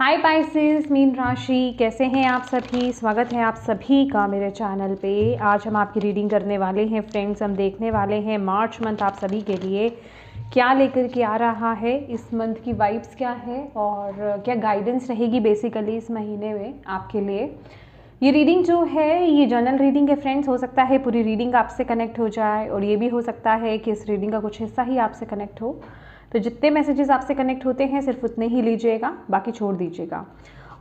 हाय Pisces, मीन राशि, कैसे हैं आप सभी। स्वागत है आप सभी का मेरे चैनल पे। आज हम आपकी रीडिंग करने वाले हैं फ्रेंड्स। हम देखने वाले हैं मार्च मंथ आप सभी के लिए क्या लेकर के आ रहा है, इस मंथ की वाइब्स क्या है और क्या गाइडेंस रहेगी बेसिकली इस महीने में आपके लिए। ये रीडिंग जो है ये जनरल रीडिंग है फ्रेंड्स। हो सकता है पूरी रीडिंग आपसे कनेक्ट हो जाए और ये भी हो सकता है कि इस रीडिंग का कुछ हिस्सा ही आपसे कनेक्ट हो। तो जितने मैसेजेस आपसे कनेक्ट होते हैं सिर्फ उतने ही लीजिएगा, बाकी छोड़ दीजिएगा।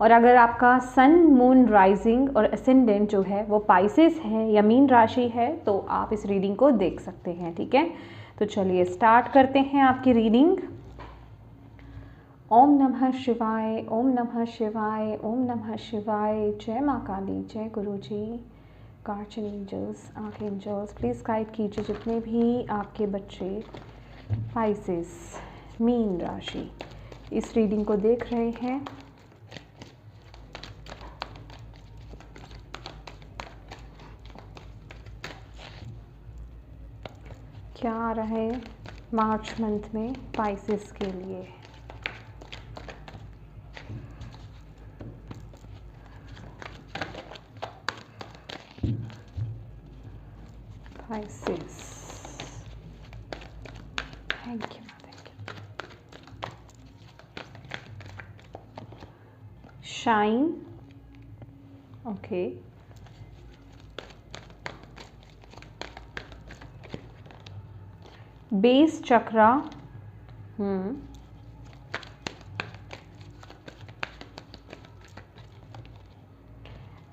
और अगर आपका सन, मून, राइजिंग और असेंडेंट जो है वो पाइसेस है या मीन राशि है तो आप इस रीडिंग को देख सकते हैं। ठीक है, तो चलिए स्टार्ट करते हैं आपकी रीडिंग। ओम नमः शिवाय, ओम नमः शिवाय, ओम नमः शिवाय। जय माँ काली, जय Guru ji, guardian angels, archangels, please guide कीजिए जितने भी आपके बच्चे पाइसेस मीन राशि इस रीडिंग को देख रहे हैं। क्या आ रहा है मार्च मंथ में पाइसेस के लिए। Pisces, thank you, thank you. Shine, okay. Base chakra,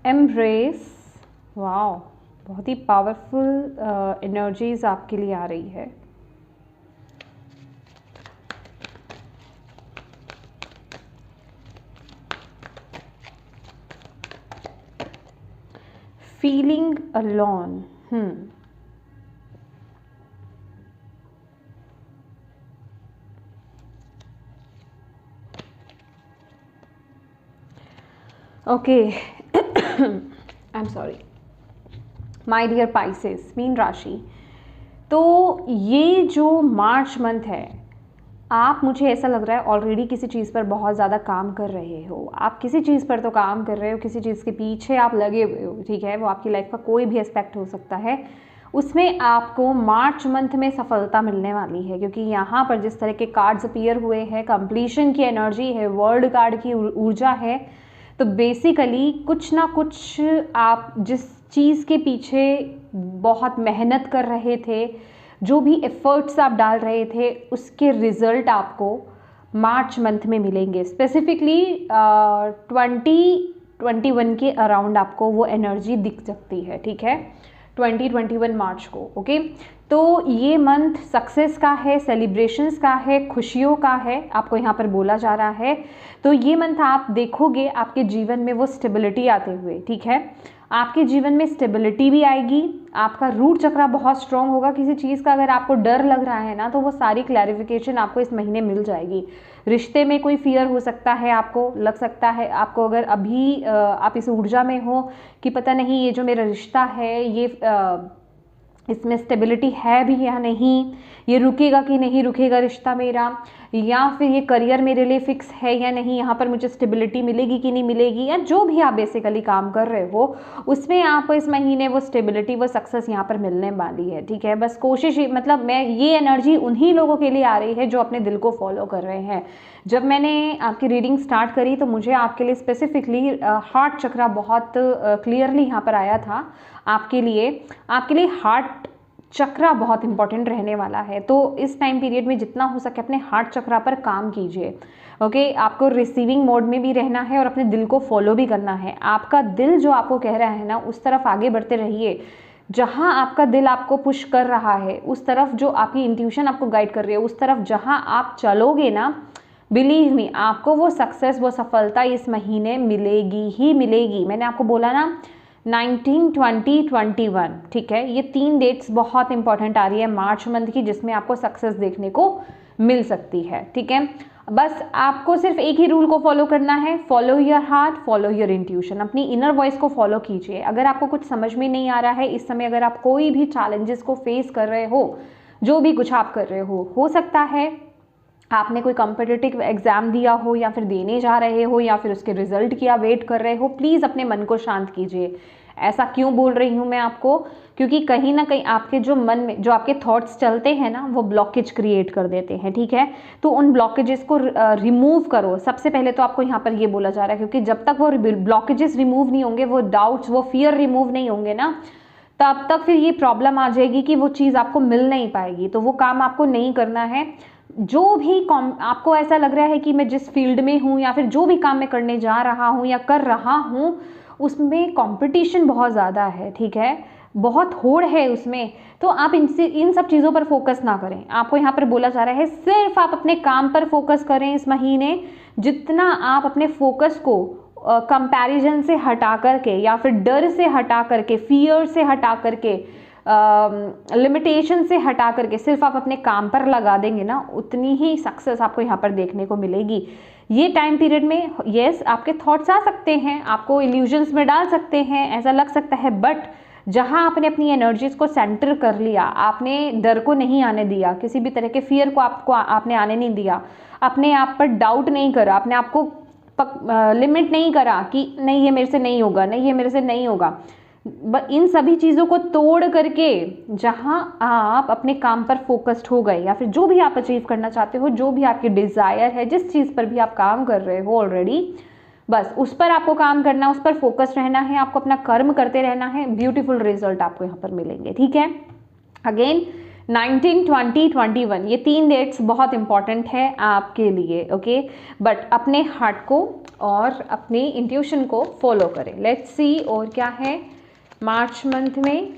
embrace, wow, बहुत ही पावरफुल एनर्जीज आपके लिए आ रही है। Feeling alone, okay. I am sorry my dear Pisces मीन राशि। तो ये जो मार्च मंथ है, आप, मुझे ऐसा लग रहा है ऑलरेडी किसी चीज़ पर बहुत ज़्यादा काम कर रहे हो। आप किसी चीज़ पर तो काम कर रहे हो, किसी चीज़ के पीछे आप लगे हुए हो। ठीक है, वो आपकी लाइफ का कोई भी एस्पेक्ट हो सकता है, उसमें आपको मार्च मंथ में सफलता मिलने वाली है। क्योंकि यहाँ पर जिस तरह के कार्ड्स अपीयर हुए हैं, कंप्लीशन की एनर्जी है, वर्ल्ड कार्ड की ऊर्जा है। तो बेसिकली कुछ ना कुछ आप जिस चीज़ के पीछे बहुत मेहनत कर रहे थे, जो भी एफर्ट्स आप डाल रहे थे, उसके रिजल्ट आपको मार्च मंथ में मिलेंगे। स्पेसिफिकली 2021 के अराउंड आपको वो एनर्जी दिख सकती है। ठीक है, 2021 मार्च को। ओके, तो ये मंथ सक्सेस का है, सेलिब्रेशंस का है, खुशियों का है, आपको यहाँ पर बोला जा रहा है। तो ये मंथ आप देखोगे आपके जीवन में वो स्टेबिलिटी आते हुए। ठीक है, आपके जीवन में स्टेबिलिटी भी आएगी, आपका रूट चक्रा बहुत स्ट्रॉन्ग होगा। किसी चीज़ का अगर आपको डर लग रहा है ना, तो वो सारी क्लैरिफिकेशन आपको इस महीने मिल जाएगी। रिश्ते में कोई फियर हो सकता है, आपको लग सकता है, आपको अगर अभी आप इस ऊर्जा में हो कि पता नहीं ये जो मेरा रिश्ता है ये इसमें स्टेबिलिटी है भी या नहीं, ये रुकेगा कि नहीं रुकेगा रिश्ता मेरा, या फिर ये करियर मेरे लिए फिक्स है या नहीं, यहाँ पर मुझे स्टेबिलिटी मिलेगी कि नहीं मिलेगी, या जो भी आप बेसिकली काम कर रहे हो उसमें आपको इस महीने वो स्टेबिलिटी, वो सक्सेस यहाँ पर मिलने वाली है। ठीक है, बस कोशिश, मतलब मैं, ये एनर्जी उन्हीं लोगों के लिए आ रही है जो अपने दिल को फॉलो कर रहे हैं। जब मैंने आपकी रीडिंग स्टार्ट करी तो मुझे आपके लिए स्पेसिफिकली हार्ट चक्रा बहुत क्लियरली यहाँ पर आया था। आपके लिए हार्ट चक्रा बहुत इंपॉर्टेंट रहने वाला है। तो इस टाइम पीरियड में जितना हो सके अपने हार्ट चक्रा पर काम कीजिए। ओके, आपको रिसीविंग मोड में भी रहना है और अपने दिल को फॉलो भी करना है। आपका दिल जो आपको कह रहा है ना, उस तरफ आगे बढ़ते रहिए। जहाँ आपका दिल आपको पुश कर रहा है, उस तरफ जो आपकी इंट्यूशन आपको गाइड कर रही है, उस तरफ जहाँ आप चलोगे ना, बिलीव मी, आपको वो सक्सेस, वो सफलता इस महीने मिलेगी ही मिलेगी। मैंने आपको बोला ना 19, 20, 21। ठीक है, ये 3 डेट्स बहुत इंपॉर्टेंट आ रही है मार्च मंथ की, जिसमें आपको सक्सेस देखने को मिल सकती है। ठीक है, बस आपको सिर्फ एक ही रूल को फॉलो करना है, follow your heart, follow your intuition. अपनी इनर वॉइस को फॉलो कीजिए। अगर आपको कुछ समझ में नहीं आ रहा है इस समय, अगर आप कोई भी चैलेंजेस को फेस कर रहे हो, जो भी कुछ आप कर रहे हो सकता है आपने कोई कॉम्पिटिटिव एग्ज़ाम दिया हो या फिर देने जा रहे हो या फिर उसके रिजल्ट की आप वेट कर रहे हो, प्लीज़ अपने मन को शांत कीजिए। ऐसा क्यों बोल रही हूँ मैं आपको, क्योंकि कहीं ना कहीं आपके जो मन में जो आपके थॉट्स चलते हैं ना, वो ब्लॉकेज क्रिएट कर देते हैं, ठीक है। तो उन ब्लॉकेजेस को रिमूव करो। सबसे पहले तो आपको यहाँ पर ये बोला जा रहा है, क्योंकि जब तक वो ब्लॉकेजेस रिमूव नहीं होंगे, वो डाउट्स, वो फियर रिमूव नहीं होंगे ना, तब तक फिर ये प्रॉब्लम आ जाएगी कि वो चीज़ आपको मिल नहीं पाएगी। तो वो काम आपको नहीं करना है। जो भी आपको ऐसा लग रहा है कि मैं जिस फील्ड में हूँ या फिर जो भी काम मैं करने जा रहा हूँ या कर रहा हूँ, उसमें कंपटीशन बहुत ज़्यादा है, ठीक है, बहुत होड़ है उसमें, तो आप इन सब चीज़ों पर फोकस ना करें। आपको यहाँ पर बोला जा रहा है सिर्फ आप अपने काम पर फोकस करें इस महीने। जितना आप अपने फोकस को कंपैरिजन से हटा करके या फिर डर से हटा करके, फियर से हटा करके, लिमिटेशन से हटा करके सिर्फ आप अपने काम पर लगा देंगे ना, उतनी ही सक्सेस आपको यहाँ पर देखने को मिलेगी। ये टाइम पीरियड में यस आपके थॉट्स आ सकते हैं, आपको इल्यूजन्स में डाल सकते हैं, ऐसा लग सकता है, बट जहाँ आपने अपनी एनर्जीज को सेंटर कर लिया, आपने डर को नहीं आने दिया, किसी भी तरह के फियर को आपने आने नहीं दिया, अपने आप पर डाउट नहीं करा, अपने आप को लिमिट नहीं करा कि नहीं ये मेरे से नहीं होगा, नहीं ये मेरे से नहीं होगा, इन सभी चीज़ों को तोड़ करके जहाँ आप अपने काम पर फोकस्ड हो गए या फिर जो भी आप अचीव करना चाहते हो, जो भी आपकी डिज़ायर है, जिस चीज़ पर भी आप काम कर रहे हो ऑलरेडी, बस उस पर आपको काम करना, उस पर फोकस रहना है, आपको अपना कर्म करते रहना है। ब्यूटीफुल रिजल्ट आपको यहाँ पर मिलेंगे, ठीक है। अगेन 19, 20, 21 ये 3 डेट्स बहुत इंपॉर्टेंट है आपके लिए, ओके। बट अपने हार्ट को और अपनी इंट्यूशन को फॉलो करें। लेट्स सी और क्या है मार्च मंथ में।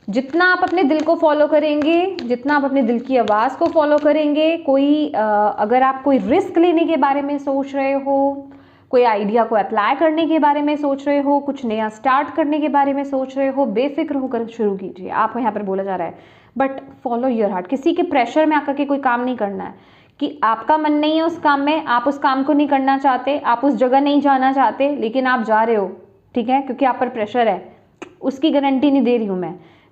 जितना आप अपने दिल को फॉलो करेंगे, जितना आप अपने दिल की आवाज़ को फॉलो करेंगे, अगर आप कोई रिस्क लेने के बारे में सोच रहे हो, कोई आइडिया को अप्लाई करने के बारे में सोच रहे हो, कुछ नया स्टार्ट करने के बारे में सोच रहे हो, बेफिक्र होकर शुरू कीजिए। आपको यहाँ पर बोला जा रहा है बट फॉलो योर हार्ट। किसी के प्रेशर में आकर के कोई काम नहीं करना है कि आपका मन नहीं है उस काम में, आप उस काम को नहीं करना चाहते, आप उस जगह नहीं जाना चाहते, लेकिन आप जा रहे हो, ठीक है, क्योंकि आप पर प्रेशर है। उसकी गारंटी नहीं दे रही हूँ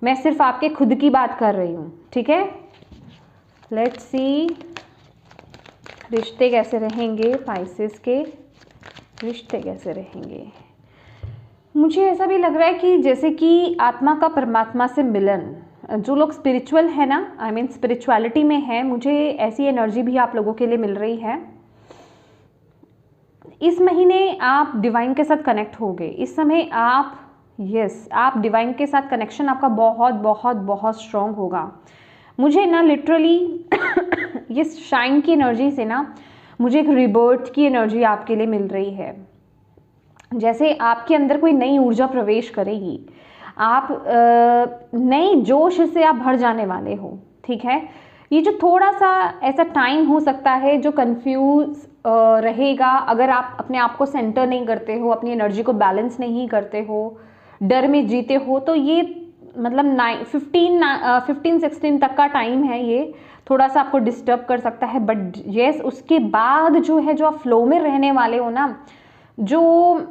मैं सिर्फ आपके खुद की बात कर रही हूँ, ठीक है। लेट्स सी रिश्ते कैसे रहेंगे, पाइसेस के रिश्ते कैसे रहेंगे। मुझे ऐसा भी लग रहा है कि जैसे कि आत्मा का परमात्मा से मिलन, जो लोग स्पिरिचुअल है ना, आई मीन स्पिरिचुअलिटी में है, मुझे ऐसी एनर्जी भी आप लोगों के लिए मिल रही है। इस महीने आप डिवाइन के साथ कनेक्ट होगे। इस समय आप आप डिवाइन के साथ कनेक्शन आपका बहुत बहुत बहुत स्ट्रॉन्ग होगा। मुझे ना लिटरली ये शाइन की एनर्जी से ना मुझे एक रिबर्थ की एनर्जी आपके लिए मिल रही है। जैसे आपके अंदर कोई नई ऊर्जा प्रवेश करेगी, आप नई जोश से आप भर जाने वाले हो, ठीक है। ये जो थोड़ा सा ऐसा टाइम हो सकता है जो कंफ्यूज रहेगा, अगर आप अपने आप को सेंटर नहीं करते हो, अपनी एनर्जी को बैलेंस नहीं करते हो, डर में जीते हो, तो ये मतलब 15-16 तक का टाइम है, ये थोड़ा सा आपको डिस्टर्ब कर सकता है। बट यस उसके बाद जो है, जो आप फ्लो में रहने वाले हो ना, जो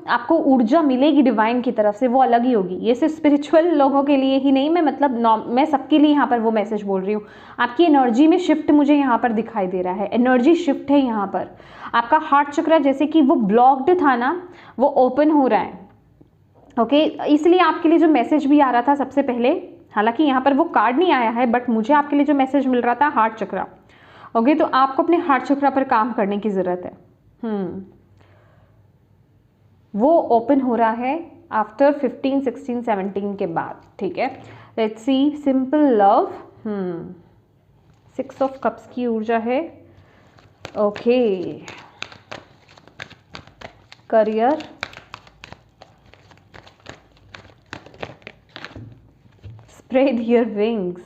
आपको ऊर्जा मिलेगी डिवाइन की तरफ से, वो अलग ही होगी। ये सिर्फ स्पिरिचुअल लोगों के लिए ही नहीं, मैं सबके लिए यहाँ पर वो मैसेज बोल रही हूँ। आपकी एनर्जी में शिफ्ट मुझे यहाँ पर दिखाई दे रहा है, एनर्जी शिफ्ट है यहाँ पर। आपका हार्ट चक्र जैसे कि वो ब्लॉक्ड था ना, वो ओपन हो रहा है, ओके। इसलिए आपके लिए जो मैसेज भी आ रहा था सबसे पहले, हालांकि यहाँ पर वो कार्ड नहीं आया है, बट मुझे आपके लिए जो मैसेज मिल रहा था हार्ट चक्र, ओके। तो आपको अपने हार्ट चक्र पर काम करने की ज़रूरत है। वो ओपन हो रहा है आफ्टर 15, 16, 17 के बाद, ठीक है। Let's see simple love, 6 of cups की ऊर्जा है, okay. Career, spread your wings,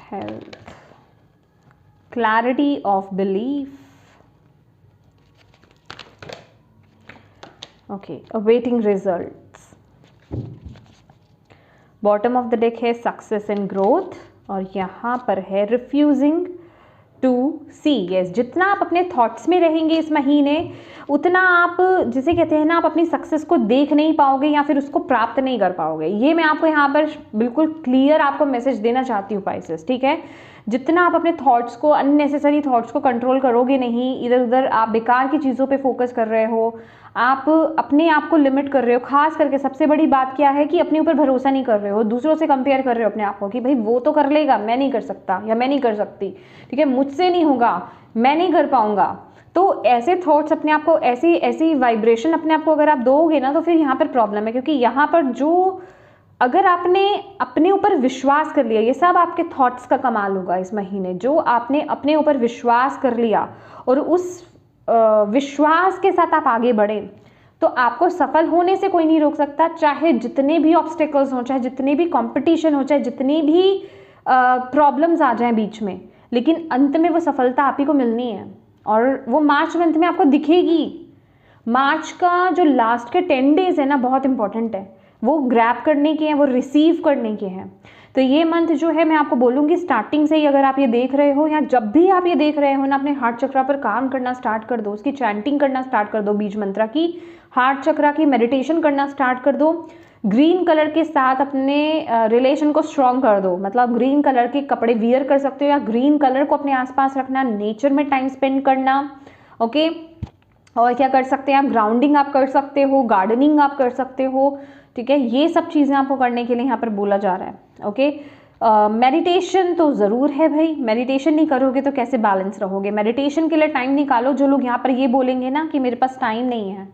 health, clarity of belief, okay, awaiting results. Bottom of the deck है सक्सेस एंड ग्रोथ, और यहाँ पर है रिफ्यूजिंग टू सी। यस, जितना आप अपने थॉट्स में रहेंगे इस महीने, उतना आप, जिसे कहते हैं ना, आप अपनी सक्सेस को देख नहीं पाओगे या फिर उसको प्राप्त नहीं कर पाओगे। ये मैं आपको यहाँ पर बिल्कुल क्लियर आपको मैसेज देना चाहती हूँ पाइसेस, ठीक है। जितना आप अपने थॉट्स को, अननेसेसरी थॉट्स को कंट्रोल करोगे नहीं, इधर उधर आप बेकार की चीज़ों पे फोकस कर रहे हो, आप अपने आप को लिमिट कर रहे हो। खास करके सबसे बड़ी बात क्या है कि अपने ऊपर भरोसा नहीं कर रहे हो, दूसरों से कंपेयर कर रहे हो अपने आप को कि भाई वो तो कर लेगा, मैं नहीं कर सकता या मैं नहीं कर सकती, ठीक है, मुझसे नहीं होगा, मैं नहीं कर पाऊंगा। तो ऐसे थॉट्स अपने आप को, ऐसी वाइब्रेशन अपने आप को अगर आप दोगे ना, तो फिर यहाँ पर प्रॉब्लम है। क्योंकि यहाँ पर जो, अगर आपने अपने ऊपर विश्वास कर लिया, ये सब आपके थॉट्स का कमाल होगा इस महीने, जो आपने अपने ऊपर विश्वास कर लिया और उस विश्वास के साथ आप आगे बढ़े, तो आपको सफल होने से कोई नहीं रोक सकता। चाहे जितने भी ऑब्स्टेकल्स हों, चाहे जितने भी कंपटीशन हो, चाहे जितनी भी प्रॉब्लम्स आ जाएं बीच में, लेकिन अंत में वो सफलता आप ही को मिलनी है और वो मार्च मंथ में आपको दिखेगी। मार्च का जो लास्ट के 10 डेज है ना, बहुत इंपॉर्टेंट है, वो ग्रैब करने के हैं, वो रिसीव करने के हैं। तो ये मंथ जो है, मैं आपको बोलूँगी स्टार्टिंग से ही अगर आप ये देख रहे हो या जब भी आप ये देख रहे हो ना, अपने हार्ट चक्रा पर काम करना स्टार्ट कर दो, उसकी चैंटिंग करना स्टार्ट कर दो, बीज मंत्रा की, हार्ट चक्रा की मेडिटेशन करना स्टार्ट कर दो। ग्रीन कलर के साथ अपने रिलेशन को स्ट्रॉन्ग कर दो, मतलब ग्रीन कलर के कपड़े वियर कर सकते हो या ग्रीन कलर को अपने आसपास रखना, नेचर में टाइम स्पेंड करना, ओके। और क्या कर सकते हैं आप, ग्राउंडिंग आप कर सकते हो, गार्डनिंग आप कर सकते हो, ठीक है। ये सब चीज़ें आपको करने के लिए यहाँ पर बोला जा रहा है, ओके। मेडिटेशन तो ज़रूर है भाई, मेडिटेशन नहीं करोगे तो कैसे बैलेंस रहोगे। मेडिटेशन के लिए टाइम निकालो। जो लोग यहाँ पर ये बोलेंगे ना कि मेरे पास टाइम नहीं है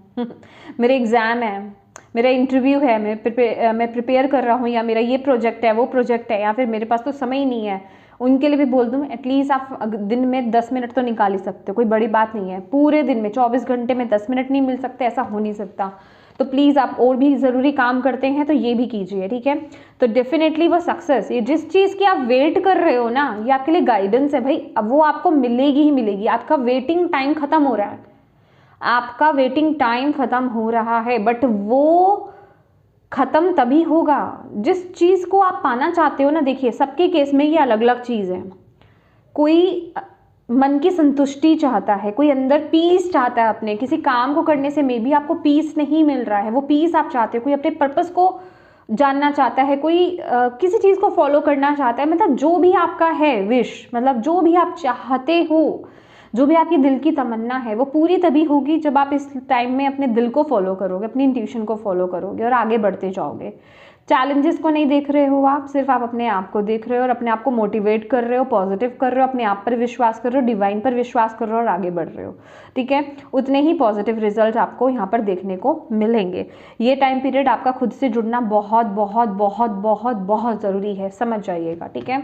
मेरे एग्ज़ाम है, मेरा इंटरव्यू है, मैं प्रिपेयर कर रहा हूँ, या मेरा ये प्रोजेक्ट है, वो प्रोजेक्ट है, या फिर मेरे पास तो समय ही नहीं है, उनके लिए भी बोल दूँ एटलीस्ट आप दिन में 10 मिनट तो निकाल ही सकते हो, कोई बड़ी बात नहीं है। पूरे दिन में 24 घंटे में 10 मिनट नहीं मिल सकते, ऐसा हो नहीं सकता। तो प्लीज़ आप और भी ज़रूरी काम करते हैं तो ये भी कीजिए, ठीक है। तो डेफिनेटली वो सक्सेस, ये जिस चीज़ की आप वेट कर रहे हो ना, ये आपके लिए गाइडेंस है भाई, अब वो आपको मिलेगी ही मिलेगी। आपका वेटिंग टाइम खत्म हो रहा है, आपका वेटिंग टाइम खत्म हो रहा है, बट वो खत्म तभी होगा जिस चीज़ को आप पाना चाहते हो ना। देखिए, सबके केस में ये अलग अलग चीज़ है। कोई मन की संतुष्टि चाहता है, कोई अंदर पीस चाहता है, अपने किसी काम को करने से मे बी आपको पीस नहीं मिल रहा है, वो पीस आप चाहते हो। कोई अपने पर्पस को जानना चाहता है, कोई किसी चीज़ को फॉलो करना चाहता है, मतलब जो भी आपका है विश, मतलब जो भी आप चाहते हो, जो भी आपकी दिल की तमन्ना है, वो पूरी तभी होगी जब आप इस टाइम में अपने दिल को फॉलो करोगे, अपनी इंट्यूशन को फॉलो करोगे और आगे बढ़ते जाओगे। चैलेंजेस को नहीं देख रहे हो आप, सिर्फ आप अपने आप को देख रहे हो और अपने आप को मोटिवेट कर रहे हो, पॉजिटिव कर रहे हो, अपने आप पर विश्वास कर रहे हो, डिवाइन पर विश्वास कर रहे हो और आगे बढ़ रहे हो, ठीक है। उतने ही पॉजिटिव रिजल्ट आपको यहाँ पर देखने को मिलेंगे। ये टाइम पीरियड आपका खुद से जुड़ना बहुत बहुत बहुत बहुत बहुत ज़रूरी है, समझ जाइएगा, ठीक है।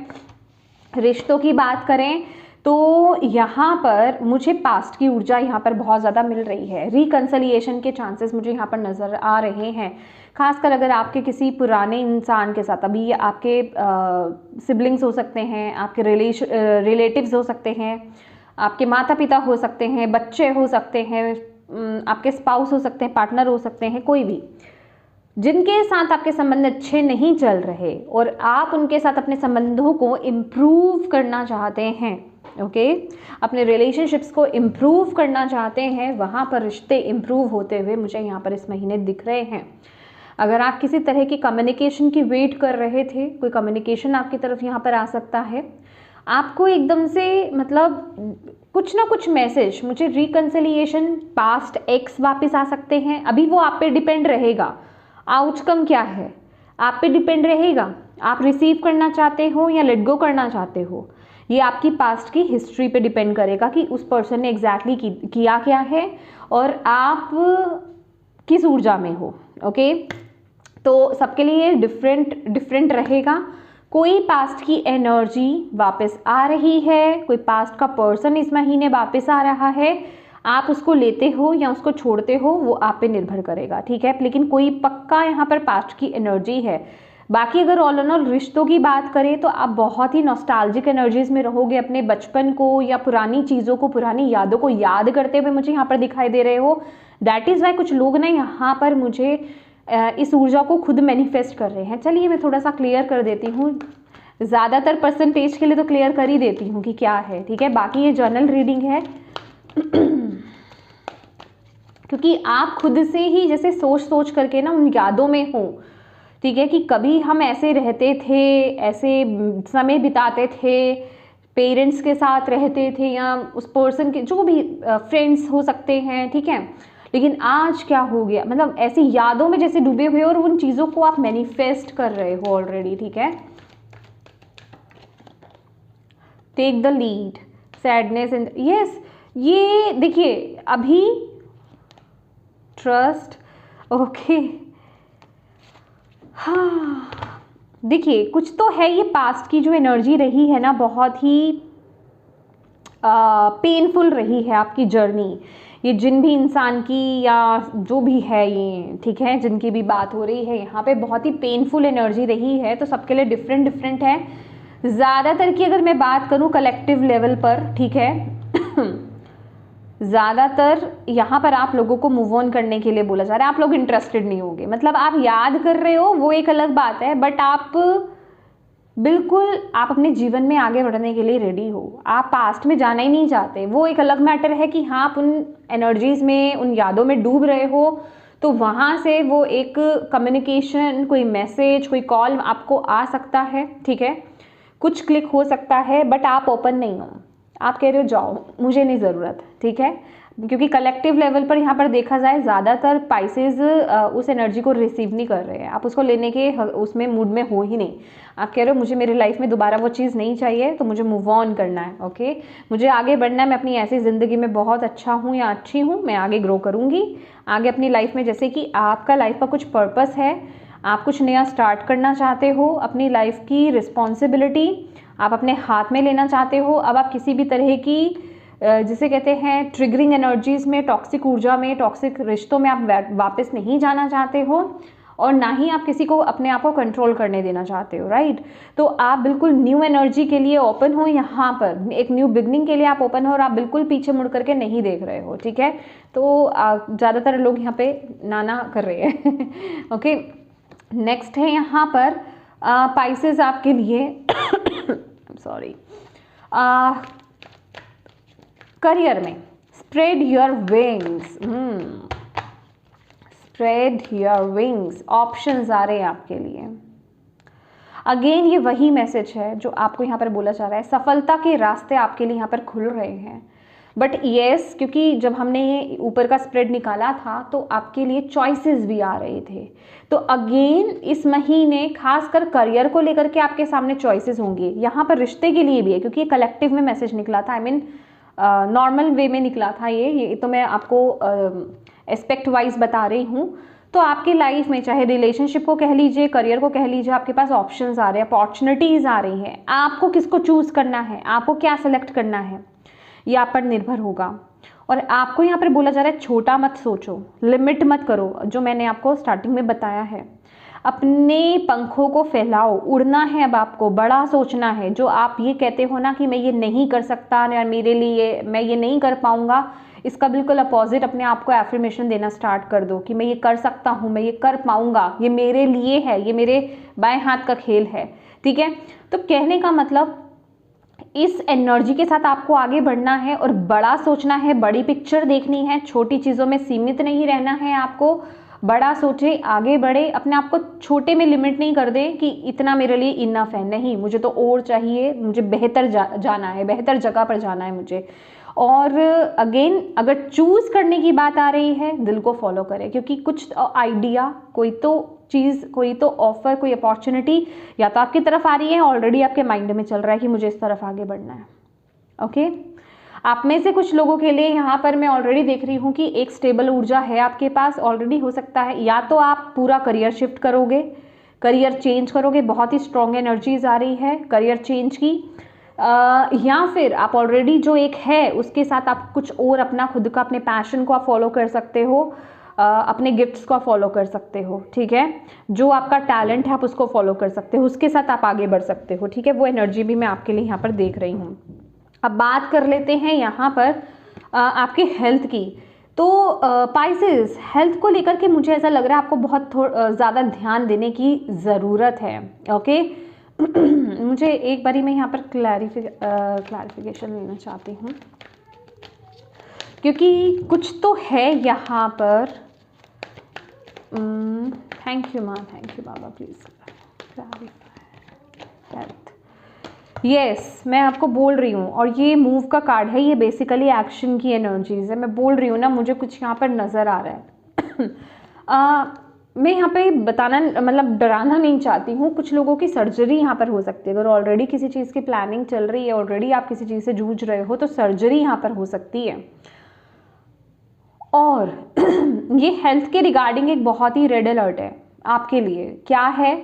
रिश्तों की बात करें तो यहाँ पर मुझे पास्ट की ऊर्जा यहाँ पर बहुत ज़्यादा मिल रही है। रिकन्सिलिएशन के चांसेस मुझे यहाँ पर नज़र आ रहे हैं, खासकर अगर आपके किसी पुराने इंसान के साथ, अभी आपके सिबलिंग्स हो सकते हैं, आपके रिलेटिव्स हो सकते हैं, आपके माता पिता हो सकते हैं, बच्चे हो सकते हैं, आपके स्पाउस हो सकते हैं, पार्टनर हो सकते हैं, कोई भी जिनके साथ आपके संबंध अच्छे नहीं चल रहे और आप उनके साथ अपने संबंधों को इम्प्रूव करना चाहते हैं, ओके, अपने रिलेशनशिप्स को इम्प्रूव करना चाहते हैं, वहाँ पर रिश्ते इम्प्रूव होते हुए मुझे यहाँ पर इस महीने दिख रहे हैं। अगर आप किसी तरह की कम्युनिकेशन की वेट कर रहे थे, कोई कम्युनिकेशन आपकी तरफ यहाँ पर आ सकता है, आपको एकदम से मतलब कुछ ना कुछ मैसेज, मुझे रिकन्सिलिएशन, पास्ट एक्स वापस आ सकते हैं। अभी वो आप पे डिपेंड रहेगा, आउटकम क्या है आप पे डिपेंड रहेगा, आप रिसीव करना चाहते हो या लेट गो करना चाहते हो, ये आपकी पास्ट की हिस्ट्री पे डिपेंड करेगा कि उस पर्सन ने एग्जैक्टली किया क्या है और आप किस ऊर्जा में हो, ओके। तो सबके लिए डिफरेंट रहेगा। कोई पास्ट की एनर्जी वापस आ रही है, कोई पास्ट का पर्सन इस महीने वापस आ रहा है, आप उसको लेते हो या उसको छोड़ते हो वो आप पे निर्भर करेगा, ठीक है। लेकिन कोई पक्का यहाँ पर पास्ट की एनर्जी है। बाकी अगर ऑल एंड ऑल रिश्तों की बात करें तो आप बहुत ही नॉस्टैल्जिक एनर्जीज में रहोगे, अपने बचपन को या पुरानी चीज़ों को, पुरानी यादों को याद करते हुए मुझे यहाँ पर दिखाई दे रहे हो। दैट इज़ वाई कुछ लोग ना यहाँ पर मुझे इस ऊर्जा को खुद मैनिफेस्ट कर रहे हैं। चलिए मैं थोड़ा सा क्लियर कर देती हूँ। ज़्यादातर परसेंटेज के लिए तो क्लियर कर ही देती हूँ कि क्या है, ठीक है। बाकी ये जर्नल रीडिंग है क्योंकि आप खुद से ही जैसे सोच सोच करके ना उन यादों में हो, ठीक है, कि कभी हम ऐसे रहते थे, ऐसे समय बिताते थे, पेरेंट्स के साथ रहते थे या उस पर्सन के जो भी फ्रेंड्स हो सकते हैं, ठीक है। लेकिन आज क्या हो गया, मतलब ऐसी यादों में जैसे डूबे हुए और उन चीज़ों को आप मैनिफेस्ट कर रहे हो ऑलरेडी, ठीक है। Take the lead, sadness and yes, ये देखिए अभी ट्रस्ट, ओके, हाँ देखिए कुछ तो है, ये पास्ट की जो एनर्जी रही है ना बहुत ही पेनफुल रही है आपकी जर्नी, ये जिन भी इंसान की या जो भी है ये, ठीक है, जिनकी भी बात हो रही है यहाँ पे बहुत ही पेनफुल एनर्जी रही है, तो सबके लिए डिफरेंट डिफरेंट है। ज़्यादातर की अगर मैं बात करूँ कलेक्टिव लेवल पर, ठीक है, ज़्यादातर यहाँ पर आप लोगों को मूव ऑन करने के लिए बोला जा रहा है, आप लोग इंटरेस्टेड नहीं होंगे, मतलब आप याद कर रहे हो वो एक अलग बात है, बट आप बिल्कुल आप अपने जीवन में आगे बढ़ने के लिए रेडी हो, आप पास्ट में जाना ही नहीं चाहते, वो एक अलग मैटर है कि हाँ आप उन एनर्जीज में, उन यादों में डूब रहे हो, तो वहाँ से वो एक कम्युनिकेशन, कोई मैसेज, कोई कॉल आपको आ सकता है, ठीक है, कुछ क्लिक हो सकता है, बट आप ओपन नहीं हो, आप कह रहे हो जाओ मुझे नहीं ज़रूरत, ठीक है, क्योंकि कलेक्टिव लेवल पर यहाँ पर देखा जाए ज़्यादातर पाइसेस उस एनर्जी को रिसीव नहीं कर रहे हैं, आप उसको लेने के उसमें मूड में हो ही नहीं, आप कह रहे हो मुझे मेरी लाइफ में दोबारा वो चीज़ नहीं चाहिए, तो मुझे मूव ऑन करना है, ओके, मुझे आगे बढ़ना है, मैं अपनी ऐसी ज़िंदगी में बहुत अच्छा हूँ या अच्छी हूँ, मैं आगे ग्रो करूँगी आगे अपनी लाइफ में, जैसे कि आपका लाइफ का कुछ पर्पस है, आप कुछ नया स्टार्ट करना चाहते हो, अपनी लाइफ की रिस्पॉन्सिबिलिटी आप अपने हाथ में लेना चाहते हो, अब आप किसी भी तरह की जिसे कहते हैं ट्रिगरिंग एनर्जीज़ में, टॉक्सिक ऊर्जा में, टॉक्सिक रिश्तों में आप वापस नहीं जाना चाहते हो, और ना ही आप किसी को अपने आप को कंट्रोल करने देना चाहते हो, राइट। तो आप बिल्कुल न्यू एनर्जी के लिए ओपन हो, यहाँ पर एक न्यू बिगनिंग के लिए आप ओपन हो, और आप बिल्कुल पीछे मुड़ करके नहीं देख रहे हो, ठीक है। तो ज़्यादातर लोग यहाँ पे नाना कर रहे हैं ओके। नेक्स्ट है यहाँ पर पाइसेस आपके लिए सॉरी, करियर में spread your wings, spread your wings, options आ रहे हैं आपके लिए। अगेन ये वही मैसेज है जो आपको यहाँ पर बोला जा रहा है, सफलता के रास्ते आपके लिए यहाँ पर खुल रहे हैं, बट येस क्योंकि जब हमने ये ऊपर का स्प्रेड निकाला था तो आपके लिए चॉइसेस भी आ रहे थे, तो अगेन इस महीने खासकर करियर को लेकर के आपके सामने चॉइसेस होंगे, यहाँ पर रिश्ते के लिए भी है, क्योंकि ये कलेक्टिव में मैसेज निकला था, आई मीन नॉर्मल वे में निकला था, ये तो मैं आपको एस्पेक्ट वाइज बता रही हूँ। तो आपकी लाइफ में चाहे रिलेशनशिप को कह लीजिए, करियर को कह लीजिए, आपके पास ऑप्शंस आ रहे हैं, अपॉर्चुनिटीज़ आ रही हैं, आपको किसको चूज़ करना है, आपको क्या सेलेक्ट करना है, ये आप पर निर्भर होगा। और आपको यहाँ पर बोला जा रहा है छोटा मत सोचो, लिमिट मत करो, जो मैंने आपको स्टार्टिंग में बताया है, अपने पंखों को फैलाओ, उड़ना है, अब आपको बड़ा सोचना है। जो आप ये कहते हो ना कि मैं ये नहीं कर सकता या मेरे लिए मैं ये नहीं कर पाऊंगा, इसका बिल्कुल अपोजिट अपने आप को एफर्मेशन देना स्टार्ट कर दो कि मैं ये कर सकता हूँ, मैं ये कर पाऊंगा, ये मेरे लिए है, ये मेरे बाएं हाथ का खेल है, ठीक है। तो कहने का मतलब इस एनर्जी के साथ आपको आगे बढ़ना है और बड़ा सोचना है, बड़ी पिक्चर देखनी है, छोटी चीज़ों में सीमित नहीं रहना है, आपको बड़ा सोचे, आगे बढ़े, अपने आप को छोटे में लिमिट नहीं कर दें कि इतना मेरे लिए इनफ है, नहीं मुझे तो और चाहिए, मुझे बेहतर जाना है, बेहतर जगह पर जाना है मुझे। और अगेन अगर चूज़ करने की बात आ रही है, दिल को फॉलो करें, क्योंकि कुछ आइडिया, कोई तो चीज़, कोई तो ऑफर, कोई अपॉर्चुनिटी या तो आपकी तरफ आ रही है, ऑलरेडी आपके माइंड में चल रहा है कि मुझे इस तरफ आगे बढ़ना है, ओके। आप में से कुछ लोगों के लिए यहाँ पर मैं ऑलरेडी देख रही हूँ कि एक स्टेबल ऊर्जा है आपके पास ऑलरेडी, हो सकता है या तो आप पूरा करियर शिफ्ट करोगे, करियर चेंज करोगे, बहुत ही स्ट्रॉन्ग एनर्जीज आ रही है करियर चेंज की, या फिर आप ऑलरेडी जो एक है उसके साथ आप कुछ और अपना खुद का, अपने पैशन को आप फॉलो कर सकते हो, अपने गिफ्ट्स को आप फॉलो कर सकते हो, ठीक है, जो आपका टैलेंट है आप उसको फॉलो कर सकते हो, उसके साथ आप आगे बढ़ सकते हो, ठीक है। वो एनर्जी भी मैं आपके लिए यहाँ पर देख रही हूँ। अब बात कर लेते हैं यहाँ पर आपके हेल्थ की। तो पाइसेस, हेल्थ को लेकर के मुझे ऐसा लग रहा है आपको बहुत ज़्यादा ध्यान देने की ज़रूरत है, ओके। मुझे एक बारी मैं यहाँ पर क्लैरिफिकेशन लेना चाहती हूँ, क्योंकि कुछ तो है यहाँ पर। थैंक यू माँ, thank you Baba, please yes, मैं आपको बोल रही हूँ। और ये मूव का कार्ड है, ये बेसिकली एक्शन की एनर्जीज है। मैं बोल रही हूँ ना, मुझे कुछ यहाँ पर नज़र आ रहा है। मैं यहाँ पे बताना, मतलब डराना नहीं चाहती हूँ। कुछ लोगों की सर्जरी यहाँ पर हो सकती है। अगर ऑलरेडी किसी चीज़ की प्लानिंग चल रही है, ऑलरेडी आप किसी चीज़ से जूझ रहे हो, तो सर्जरी यहाँ पर हो सकती है। और ये हेल्थ के रिगार्डिंग एक बहुत ही रेड अलर्ट है आपके लिए। क्या है?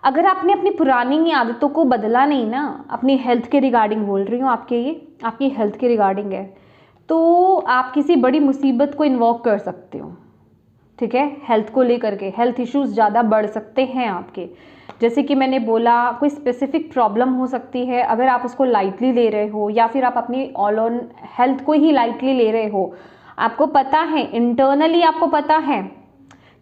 अगर आपने अपनी पुरानी आदतों को बदला नहीं ना, अपनी हेल्थ के रिगार्डिंग बोल रही हूँ, आपके ये आपकी हेल्थ के रिगार्डिंग है, तो आप किसी बड़ी मुसीबत को इन्वॉक कर सकते हो। ठीक है, हेल्थ को लेकर के हेल्थ इश्यूज ज़्यादा बढ़ सकते हैं आपके। जैसे कि मैंने बोला, कोई स्पेसिफिक प्रॉब्लम हो सकती है, अगर आप उसको लाइटली ले रहे हो, या फिर आप अपनी ऑल ऑन हेल्थ को ही लाइटली ले रहे हो। आपको पता है, इंटरनली आपको पता है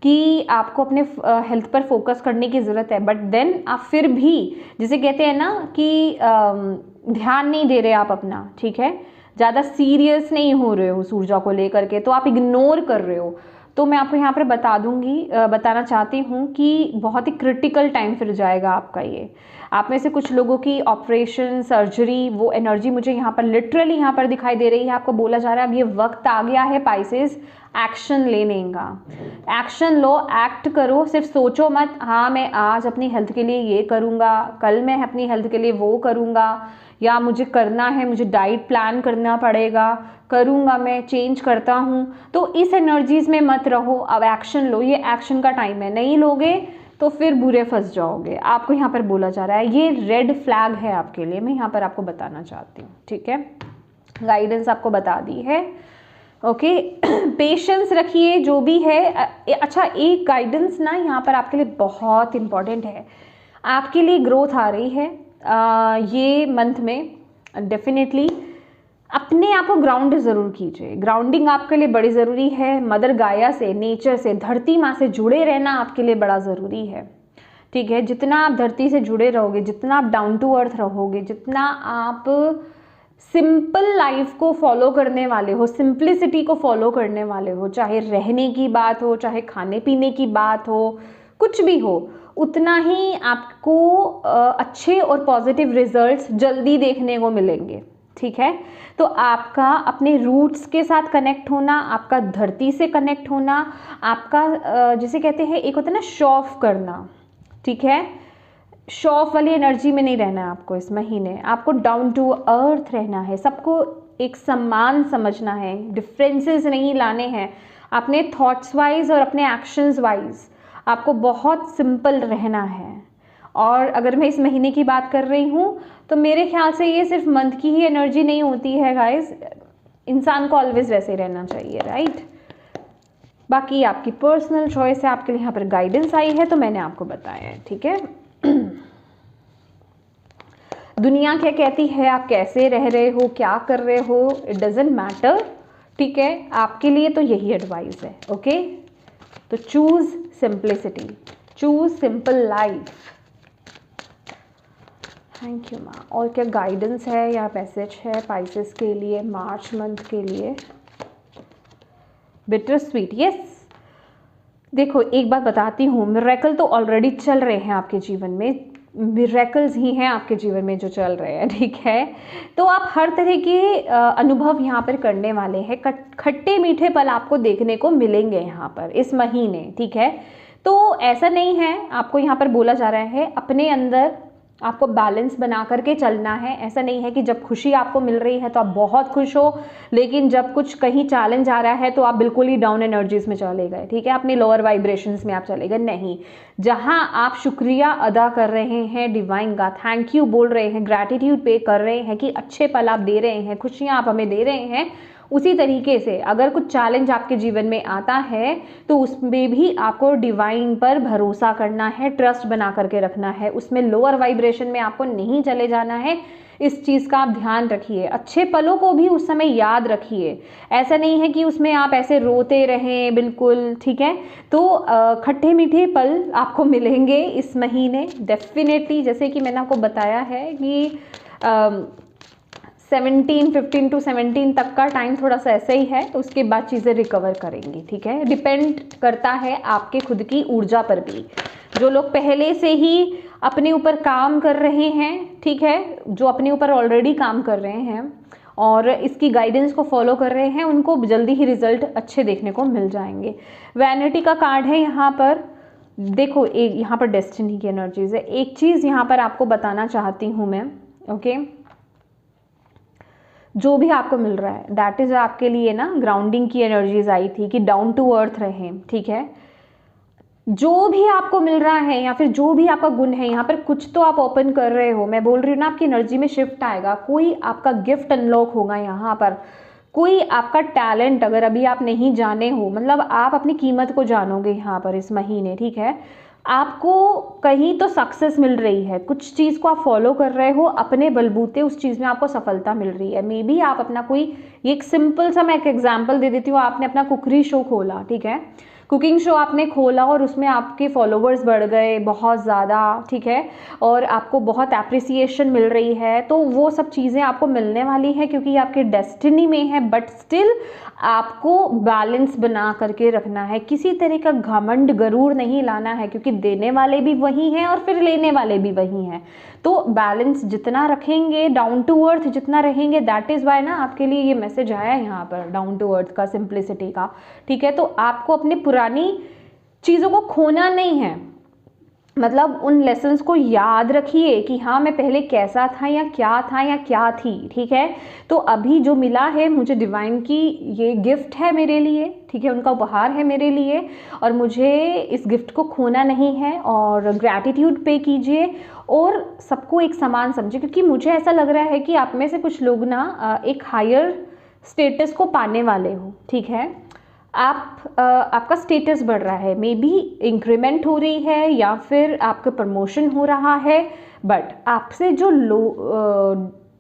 कि आपको अपने हेल्थ पर फोकस करने की ज़रूरत है, बट देन आप फिर भी, जिसे कहते हैं ना कि ध्यान नहीं दे रहे आप अपना, ठीक है, ज़्यादा सीरियस नहीं हो रहे हो उस ऊर्जा को लेकर के, तो आप इग्नोर कर रहे हो। तो मैं आपको यहाँ पर बताना चाहती हूँ कि बहुत ही क्रिटिकल टाइम फिर जाएगा आपका ये। आप में से कुछ लोगों की ऑपरेशन, सर्जरी, वो एनर्जी मुझे यहाँ पर लिटरली यहाँ पर दिखाई दे रही है। आपको बोला जा रहा है अब ये वक्त आ गया है पाइसेस एक्शन लेने का। एक्शन लो, एक्ट करो, सिर्फ सोचो मत हाँ मैं आज अपनी हेल्थ के लिए ये करूँगा, कल मैं अपनी हेल्थ के लिए वो करूँगा, या मुझे करना है, मुझे डाइट प्लान करना पड़ेगा, करूँगा, मैं चेंज करता हूँ। तो इस एनर्जीज में मत रहो, अब एक्शन लो। ये एक्शन का टाइम है, नहीं लोगे तो फिर बुरे फंस जाओगे। आपको यहाँ पर बोला जा रहा है, ये रेड फ्लैग है आपके लिए, मैं यहाँ पर आपको बताना चाहती हूँ। ठीक है, गाइडेंस आपको बता दी है। ओके, पेशेंस रखिए जो भी है। अच्छा, एक गाइडेंस ना यहाँ पर आपके लिए बहुत इंपॉर्टेंट है। आपके लिए ग्रोथ आ रही है ये मंथ में। डेफिनेटली अपने आप को ग्राउंड ज़रूर कीजिए। ग्राउंडिंग आपके लिए बड़ी ज़रूरी है। मदर गाया से, नेचर से, धरती माँ से जुड़े रहना आपके लिए बड़ा ज़रूरी है। ठीक है, जितना आप धरती से जुड़े रहोगे, जितना आप डाउन टू अर्थ रहोगे, जितना आप सिंपल लाइफ को फॉलो करने वाले हो, सिंप्लिसिटी को फॉलो करने वाले हो, चाहे रहने की बात हो, चाहे खाने पीने की बात हो, कुछ भी हो, उतना ही आपको अच्छे और पॉजिटिव रिजल्ट्स जल्दी देखने को मिलेंगे। ठीक है, तो आपका अपने रूट्स के साथ कनेक्ट होना, आपका धरती से कनेक्ट होना, आपका जिसे कहते हैं, एक होता है ना शो ऑफ करना। ठीक है, शो ऑफ वाली एनर्जी में नहीं रहना है आपको इस महीने। आपको डाउन टू अर्थ रहना है, सबको एक सम्मान समझना है, डिफरेंसेस नहीं लाने हैं अपने थॉट्स वाइज और अपने एक्शंस वाइज। आपको बहुत सिंपल रहना है। और अगर मैं इस महीने की बात कर रही हूँ तो मेरे ख्याल से ये सिर्फ मंथ की ही एनर्जी नहीं होती है गाइस, इंसान को ऑलवेज वैसे रहना चाहिए, राइट। बाकी आपकी पर्सनल चॉइस है, आपके लिए यहाँ पर गाइडेंस आई है तो मैंने आपको बताया है। ठीक है, दुनिया क्या कहती है, आप कैसे रह रहे हो, क्या कर रहे हो, इट डजेंट मैटर। ठीक है, आपके लिए तो यही एडवाइस है। ओके, तो choose simplicity, choose simple life. Thank you माँ। और क्या गाइडेंस है या मैसेज है पाइसेस के लिए मार्च मंथ के लिए? Bitter sweet, yes. देखो एक बात बताती हूँ, मिरेकल तो ऑलरेडी चल रहे हैं आपके जीवन में, मिरेकल्स ही हैं आपके जीवन में जो चल रहे हैं। ठीक है, तो आप हर तरह के अनुभव यहाँ पर करने वाले हैं। खट्टे मीठे पल आपको देखने को मिलेंगे यहाँ पर इस महीने। ठीक है, तो ऐसा नहीं है, आपको यहाँ पर बोला जा रहा है अपने अंदर आपको बैलेंस बना करके चलना है। ऐसा नहीं है कि जब खुशी आपको मिल रही है तो आप बहुत खुश हो, लेकिन जब कुछ कहीं चैलेंज आ रहा है तो आप बिल्कुल ही डाउन एनर्जीज में चले गए। ठीक है, अपनी लोअर वाइब्रेशंस में आप चले गए। नहीं, जहां आप शुक्रिया अदा कर रहे हैं डिवाइन का, थैंक यू बोल रहे हैं, ग्रैटिट्यूड पे कर रहे हैं कि अच्छे पल आप दे रहे हैं, खुशियां आप हमें दे रहे हैं, उसी तरीके से अगर कुछ चैलेंज आपके जीवन में आता है तो उसमें भी आपको डिवाइन पर भरोसा करना है, ट्रस्ट बना करके रखना है, उसमें लोअर वाइब्रेशन में आपको नहीं चले जाना है। इस चीज़ का आप ध्यान रखिए। अच्छे पलों को भी उस समय याद रखिए, ऐसा नहीं है कि उसमें आप ऐसे रोते रहें बिल्कुल, ठीक है। तो खट्टे मीठे पल आपको मिलेंगे इस महीने डेफिनेटली। जैसे कि मैंने आपको बताया है कि 15 to 17 तक का टाइम थोड़ा सा ऐसा ही है, उसके बाद चीज़ें रिकवर करेंगी, ठीक है। डिपेंड करता है आपके खुद की ऊर्जा पर भी। जो लोग पहले से ही अपने ऊपर काम कर रहे हैं, ठीक है, जो अपने ऊपर ऑलरेडी काम कर रहे हैं और इसकी गाइडेंस को फॉलो कर रहे हैं, उनको जल्दी ही रिजल्ट अच्छे देखने को मिल जाएंगे। वैनिटी का कार्ड है यहाँ पर। देखो एक यहाँ पर डेस्टिनी की एनर्जीज है। एक चीज़ यहाँ पर आपको बताना चाहती हूँ मैं, ओके, जो भी आपको मिल रहा है दैट इज आपके लिए ना ग्राउंडिंग की एनर्जीज आई थी कि डाउन टू अर्थ रहें, ठीक है। जो भी आपको मिल रहा है या फिर जो भी आपका गुण है, यहाँ पर कुछ तो आप ओपन कर रहे हो। मैं बोल रही हूँ ना, आपकी एनर्जी में शिफ्ट आएगा, कोई आपका गिफ्ट अनलॉक होगा यहाँ पर, कोई आपका टैलेंट अगर अभी आप नहीं जाने हो, मतलब आप अपनी कीमत को जानोगे यहाँ पर इस महीने, ठीक है। आपको कहीं तो सक्सेस मिल रही है, कुछ चीज़ को आप फॉलो कर रहे हो, अपने बलबूते उस चीज़ में आपको सफलता मिल रही है। मे बी आप अपना कोई, एक सिंपल सा मैं एक एग्जांपल दे देती हूँ, आपने अपना कुकरी शो खोला, ठीक है, कुकिंग शो आपने खोला और उसमें आपके फॉलोवर्स बढ़ गए बहुत ज़्यादा, ठीक है, और आपको बहुत एप्रिसिएशन मिल रही है, तो वो सब चीज़ें आपको मिलने वाली हैं क्योंकि ये आपके डेस्टिनी में है। बट स्टिल आपको बैलेंस बना करके रखना है, किसी तरह का घमंड गरूर नहीं लाना है, क्योंकि देने वाले भी वही हैं और फिर लेने वाले भी वही हैं। तो बैलेंस जितना रखेंगे, डाउन टू अर्थ जितना रहेंगे, दैट इज़ वाई ना आपके लिए ये मैसेज आया है यहाँ पर डाउन टू अर्थ का, सिंप्लिसिटी का, ठीक है। तो आपको अपनी पुरानी चीज़ों को खोना नहीं है, मतलब उन लेसन्स को याद रखिए कि हाँ मैं पहले कैसा था या क्या थी, ठीक है। तो अभी जो मिला है मुझे डिवाइन की, ये गिफ्ट है मेरे लिए, ठीक है, उनका उपहार है मेरे लिए, और मुझे इस गिफ्ट को खोना नहीं है। और ग्रैटिट्यूड पे कीजिए और सबको एक समान समझिए, क्योंकि मुझे ऐसा लग रहा है कि आप में से कुछ लोग ना एक हायर स्टेटस को पाने वाले हो, ठीक है। आपका स्टेटस बढ़ रहा है, मे बी इंक्रीमेंट हो रही है या फिर आपका प्रमोशन हो रहा है, बट आपसे जो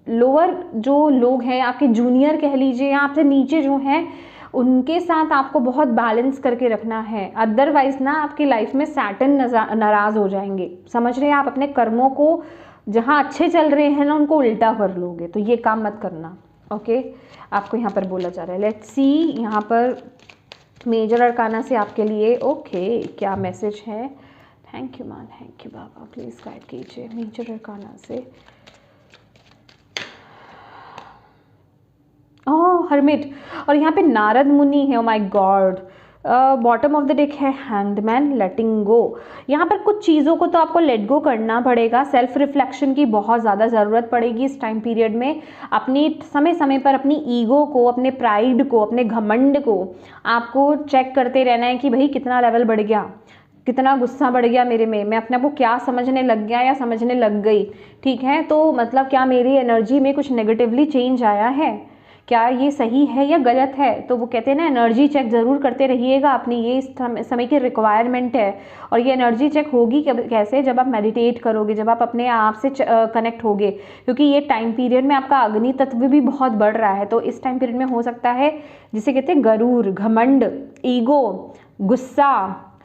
लोअर जो लोग हैं, आपके जूनियर कह लीजिए या आपसे नीचे जो हैं, उनके साथ आपको बहुत बैलेंस करके रखना है। अदरवाइज ना आपकी लाइफ में सैटर्न नाराज़ हो जाएंगे, समझ रहे हैं। आप अपने कर्मों को जहाँ अच्छे चल रहे हैं ना उनको उल्टा कर लोगे, तो ये काम मत करना, ओके। आपको यहाँ पर बोला जा रहा है। लेट्स सी यहाँ पर मेजर अरकाना से आपके लिए, ओके, क्या मैसेज है। Thank you ma'am, thank you Baba, please guide कीजिए मेजर अरकाना से। ओह हर्मिट, और यहाँ पे नारद मुनि है, oh my God. Bottom of the deck है हैंग्ड मैन, लेटिंग गो। यहाँ पर कुछ चीज़ों को तो आपको लेट गो करना पड़ेगा, सेल्फ रिफ्लेक्शन की बहुत ज़्यादा ज़रूरत पड़ेगी इस टाइम पीरियड में। अपनी समय समय पर अपनी ईगो को, अपने प्राइड को, अपने घमंड को आपको चेक करते रहना है कि भाई कितना लेवल बढ़ गया, कितना गुस्सा बढ़ गया मेरे में, मैं अपने आप को क्या समझने लग गया या समझने लग गई, ठीक है। तो मतलब क्या मेरी एनर्जी में कुछ नेगेटिवली चेंज आया है, क्या ये सही है या गलत है। तो वो कहते हैं ना, एनर्जी चेक ज़रूर करते रहिएगा अपनी, ये इस समय की रिक्वायरमेंट है। और ये एनर्जी चेक होगी कैसे, जब आप मेडिटेट करोगे, जब आप अपने आप से कनेक्ट होगे, क्योंकि ये टाइम पीरियड में आपका अग्नि तत्व भी बहुत बढ़ रहा है। तो इस टाइम पीरियड में हो सकता है जिसे कहते हैं गरूर, घमंड, ईगो, गुस्सा,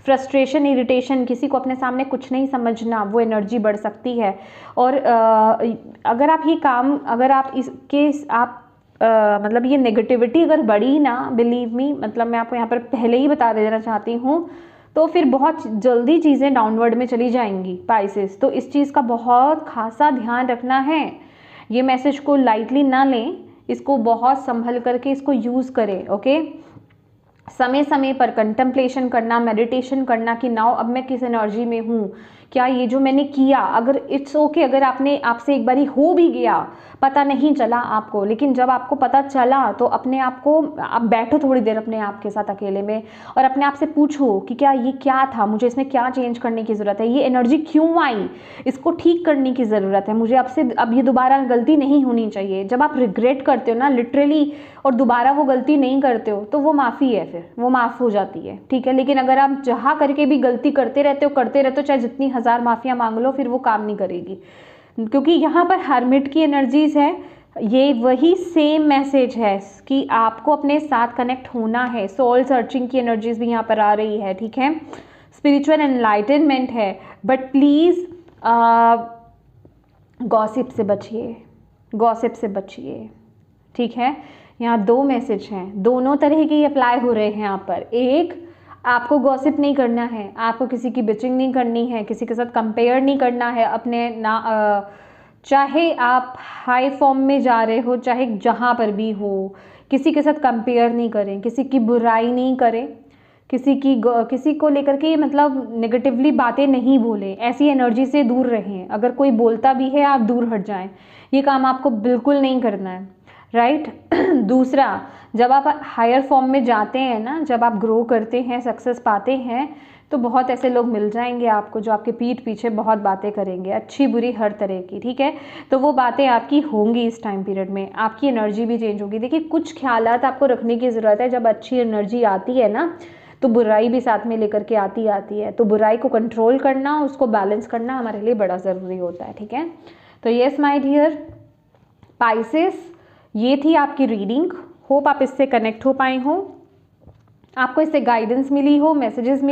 फ्रस्ट्रेशन, इरिटेशन, किसी को अपने सामने कुछ नहीं समझना, वो एनर्जी बढ़ सकती है। और अगर आप ये काम, अगर आप इसके मतलब ये नेगेटिविटी अगर बढ़ी ना, बिलीव मी, मतलब मैं आपको यहाँ पर पहले ही बता देना चाहती हूँ, तो फिर बहुत जल्दी चीज़ें डाउनवर्ड में चली जाएंगी पाइसेस। तो इस चीज़ का बहुत खासा ध्यान रखना है। ये मैसेज को लाइटली ना लें, इसको बहुत संभल करके इसको यूज़ करें, ओके। समय समय पर कंटेम्पलेशन करना, मेडिटेशन करना कि नाउ अब मैं किस एनर्जी में हूँ, क्या ये जो मैंने किया, अगर इट्स ओके अगर आपसे एक बारी हो भी गया, पता नहीं चला आपको, लेकिन जब आपको पता चला तो अपने आप को, आप बैठो थोड़ी देर अपने आप के साथ अकेले में और अपने आप से पूछो कि क्या ये क्या था, मुझे इसमें क्या चेंज करने की ज़रूरत है, ये एनर्जी क्यों आई, इसको ठीक करने की ज़रूरत है, मुझे अब ये दोबारा गलती नहीं होनी चाहिए। जब आप रिग्रेट करते हो ना लिटरली और दोबारा वो गलती नहीं करते हो तो वो माफ़ी है, फिर वो माफ़ हो जाती है, ठीक है। लेकिन अगर आप चाह करके भी गलती करते रहते हो चाहे जितनी हज़ार माफ़ियाँ मांग लो, फिर वो काम नहीं करेगी, क्योंकि यहाँ पर हर्मिट की एनर्जीज है। ये वही सेम मैसेज है कि आपको अपने साथ कनेक्ट होना है। सोल सर्चिंग की एनर्जीज भी यहाँ पर आ रही है, ठीक है। स्पिरिचुअल एनलाइटनमेंट है, बट प्लीज़ गॉसिप से बचिए, गॉसिप से बचिए, ठीक है। यहाँ 2 मैसेज हैं, दोनों तरह के अप्लाई हो रहे हैं यहाँ पर। एक, आपको गॉसिप नहीं करना है, आपको किसी की बिचिंग नहीं करनी है, किसी के साथ कंपेयर नहीं करना है अपने चाहे आप हाई फॉर्म में जा रहे हो, चाहे जहाँ पर भी हो, किसी के साथ कंपेयर नहीं करें, किसी की बुराई नहीं करें, किसी को लेकर के मतलब नेगेटिवली बातें नहीं बोलें, ऐसी एनर्जी से दूर रहें। अगर कोई बोलता भी है आप दूर हट जाएं, ये काम आपको बिल्कुल नहीं करना है, राइट। दूसरा, जब आप हायर फॉर्म में जाते हैं ना, जब आप ग्रो करते हैं, सक्सेस पाते हैं, तो बहुत ऐसे लोग मिल जाएंगे आपको जो आपके पीठ पीछे बहुत बातें करेंगे, अच्छी बुरी हर तरह की, ठीक है। तो वो बातें आपकी होंगी इस टाइम पीरियड में, आपकी एनर्जी भी चेंज होगी। देखिए, कुछ ख्यालात आपको रखने की ज़रूरत है। जब अच्छी एनर्जी आती है ना, तो बुराई भी साथ में लेकर के आती है, तो बुराई को कंट्रोल करना, उसको बैलेंस करना हमारे लिए बड़ा ज़रूरी होता है, ठीक है। तो येस माय डियर पाइसेस, ये थी आपकी रीडिंग। होप आप इससे कनेक्ट हो पाए हो, आपको इससे गाइडेंस मिली हो, मैसेजेस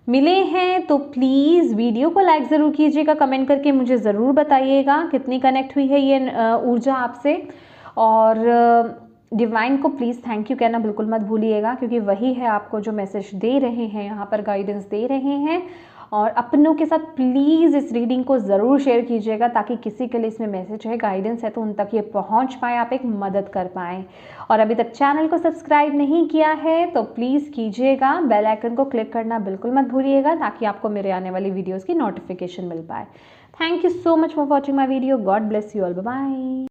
मिले हैं तो प्लीज़ वीडियो को लाइक ज़रूर कीजिएगा, कमेंट करके मुझे ज़रूर बताइएगा कितनी कनेक्ट हुई है ये ऊर्जा आपसे। और डिवाइन को प्लीज़ थैंक यू कहना बिल्कुल मत भूलिएगा, क्योंकि वही है आपको जो मैसेज दे रहे हैं, यहाँ पर गाइडेंस दे रहे हैं। और अपनों के साथ प्लीज़ इस रीडिंग को ज़रूर शेयर कीजिएगा, ताकि किसी के लिए इसमें मैसेज है, गाइडेंस है, तो उन तक ये पहुंच पाए, आप एक मदद कर पाएँ। और अभी तक चैनल को सब्सक्राइब नहीं किया है तो प्लीज़ कीजिएगा, बेल आइकन को क्लिक करना बिल्कुल मत भूलिएगा, ताकि आपको मेरे आने वाली वीडियोज़ की नोटिफिकेशन मिल पाए। Thank you so much for watching my video. God bless you all, bye bye.